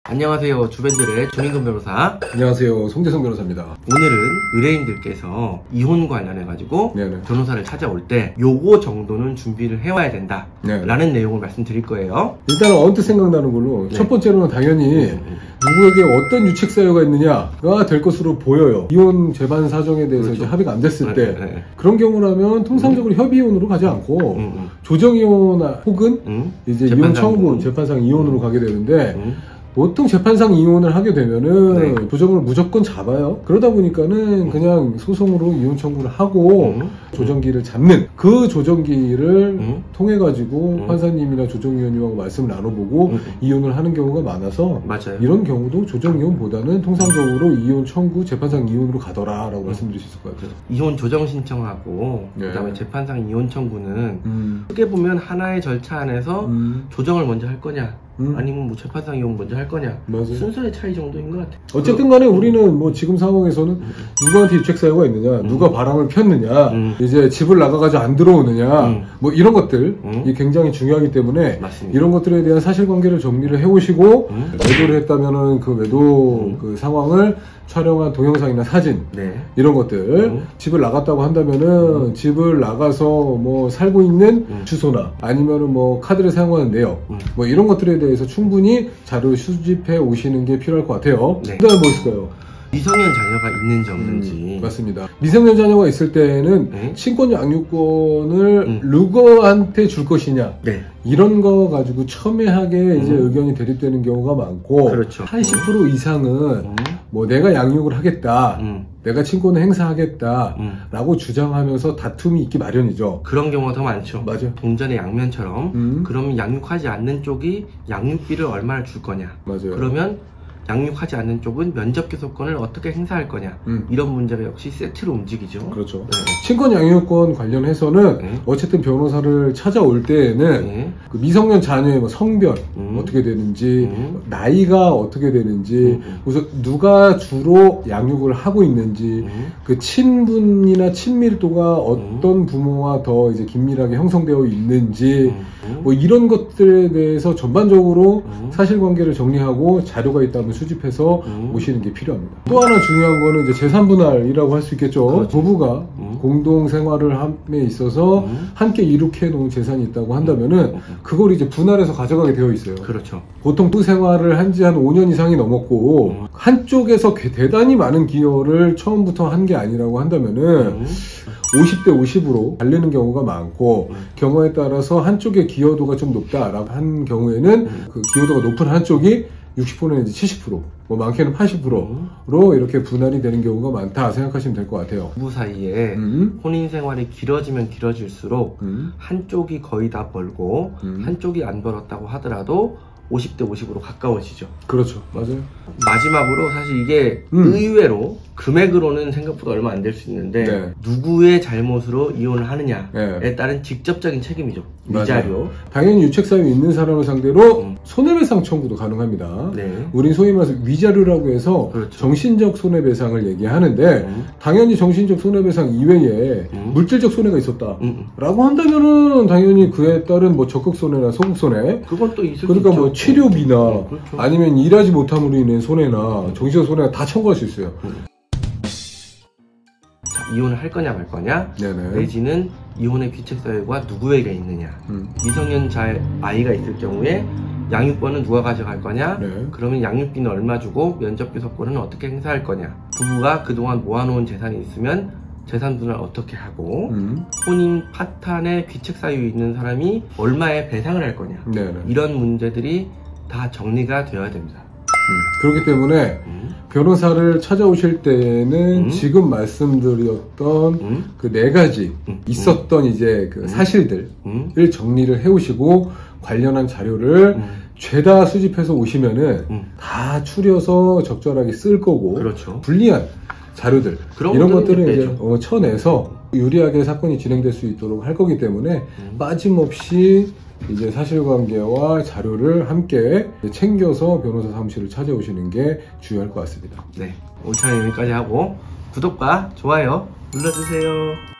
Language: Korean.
안녕하세요. 주변들의 조민근 변호사. 안녕하세요. 송재성 변호사입니다. 오늘은 의뢰인들께서 이혼 관련해가지고 네네. 변호사를 찾아올 때 요거 정도는 준비를 해와야 된다 라는 내용을 말씀드릴 거예요. 일단은 언뜻 생각나는 걸로 첫 번째로는 당연히 누구에게 어떤 유책 사유가 있느냐가 될 것으로 보여요. 이혼 재반 사정에 대해서 이제 합의가 안 됐을 때 그런 경우라면 통상적으로 협의이혼으로 가지 않고 조정이혼 혹은 이제 이혼 청구 재판상 이혼으로 가게 되는데 보통 재판상 이혼을 하게 되면은 조정을 무조건 잡아요. 그러다 보니까는 그냥 소송으로 이혼 청구를 하고 조정기를 잡는 그 조정기를 통해 가지고 판사님이나 조정위원님하고 말씀을 나눠보고 이혼을 하는 경우가 많아서 맞아요. 이런 경우도 조정이혼보다는 통상적으로 이혼 청구 재판상 이혼으로 가더라라고 말씀드릴 수 있을 것 같아요. 이혼 조정 신청하고 그다음에 재판상 이혼 청구는 크게 보면 하나의 절차 안에서 조정을 먼저 할 거냐 아니면 뭐 재판상 이혼 먼저 할 거냐 맞아요. 순서의 차이 정도인 것 같아요. 어쨌든 간에 우리는 뭐 지금 상황에서는 누구한테 유책 사유가 있느냐 누가 바람을 폈느냐 이제 집을 나가가지고 안 들어오느냐 뭐 이런 것들이 굉장히 중요하기 때문에 맞습니다. 이런 것들에 대한 사실관계를 정리를 해오시고 매도를 했다면은 그 매도 그 상황을 촬영한 동영상이나 사진 이런 것들 집을 나갔다고 한다면은 집을 나가서 뭐 살고 있는 주소나 아니면은 뭐 카드를 사용하는 내역 뭐 이런 것들에 대해서 충분히 자료를 수집해 오시는 게 필요할 것 같아요. 그다음에 뭐 있을까요? 미성년 자녀가 있는지 없는지. 맞습니다. 미성년 자녀가 있을 때는 친권 양육권을 누구한테 줄 것이냐 이런 거 가지고 첨예하게 이제 의견이 대립되는 경우가 많고 그렇죠. 80% 이상은 뭐 내가 양육을 하겠다 내가 친권을 행사하겠다 라고 주장하면서 다툼이 있기 마련이죠. 그런 경우가 더 많죠. 맞아요. 동전의 양면처럼 그러면 양육하지 않는 쪽이 양육비를 얼마나 줄 거냐. 맞아요. 그러면 양육하지 않는 쪽은 면접교섭권을 어떻게 행사할 거냐 이런 문제가 역시 세트로 움직이죠. 그렇죠. 친권 양육권 관련해서는 어쨌든 변호사를 찾아올 때에는 그 미성년 자녀의 뭐 성별 어떻게 되는지 나이가 어떻게 되는지 우선 누가 주로 양육을 하고 있는지 그 친분이나 친밀도가 어떤 부모와 더 이제 긴밀하게 형성되어 있는지 뭐 이런 것들에 대해서 전반적으로 사실관계를 정리하고 자료가 있다면 수집해서 오시는 게 필요합니다. 또 하나 중요한 거는 이제 재산분할이라고 할 수 있겠죠. 그렇죠. 부부가 공동생활을 함에 있어서 함께 이룩해 놓은 재산이 있다고 한다면은 그걸 이제 분할해서 가져가게 되어 있어요. 그렇죠. 보통 부 생활을 한 지 한 5년 이상이 넘었고 한쪽에서 대단히 많은 기여를 처음부터 한 게 아니라고 한다면은 50대 50으로 갈리는 경우가 많고 경우에 따라서 한쪽의 기여도가 좀 높다라고 한 경우에는 그 기여도가 높은 한쪽이 60% 내지 70%, 뭐 많게는 80%로 이렇게 분할이 되는 경우가 많다 생각하시면 될 것 같아요. 부부 사이에 혼인 생활이 길어지면 길어질수록 한쪽이 거의 다 벌고 한쪽이 안 벌었다고 하더라도 50대 50으로 가까워지죠. 그렇죠. 맞아요. 마지막으로 사실 이게 의외로 금액으로는 생각보다 얼마 안 될 수 있는데 누구의 잘못으로 이혼을 하느냐에 따른 직접적인 책임이죠. 위자료. 당연히 유책 사유 있는 사람을 상대로 손해배상 청구도 가능합니다. 우린 소위 말해서 위자료라고 해서 정신적 손해배상을 얘기하는데 당연히 정신적 손해배상 이외에 물질적 손해가 있었다 라고 한다면은 당연히 그에 따른 뭐 적극 손해나 소극 손해 그건 또 있을 그러니까 있죠. 뭐 치료비나 아니면 일하지 못함으로 인한 손해나 정신적 손해가 다 청구할 수 있어요. 자, 이혼을 할 거냐 말 거냐 내지는 이혼의 귀책 사유가 누구에게 있느냐 미성년 아이가 있을 경우에 양육권은 누가 가져갈 거냐 그러면 양육비는 얼마 주고 면접교섭권은 어떻게 행사할 거냐 부부가 그동안 모아놓은 재산이 있으면 재산 분할 어떻게 하고 혼인 파탄에 귀책 사유 있는 사람이 얼마의 배상을 할 거냐 이런 문제들이 다 정리가 되어야 됩니다. 그렇기 때문에 변호사를 찾아오실 때는 지금 말씀드렸던 그 4가지 있었던 이제 그 사실들을 정리를 해오시고 관련한 자료를 죄다 수집해서 오시면은 다 추려서 적절하게 쓸 거고 불리한 자료들 이런 것들을 이제 쳐내서 유리하게 사건이 진행될 수 있도록 할 거기 때문에 빠짐없이 이제 사실관계와 자료를 함께 챙겨서 변호사 사무실을 찾아오시는 게 중요할 것 같습니다. 오늘 차례 여기까지 하고 구독과 좋아요 눌러주세요.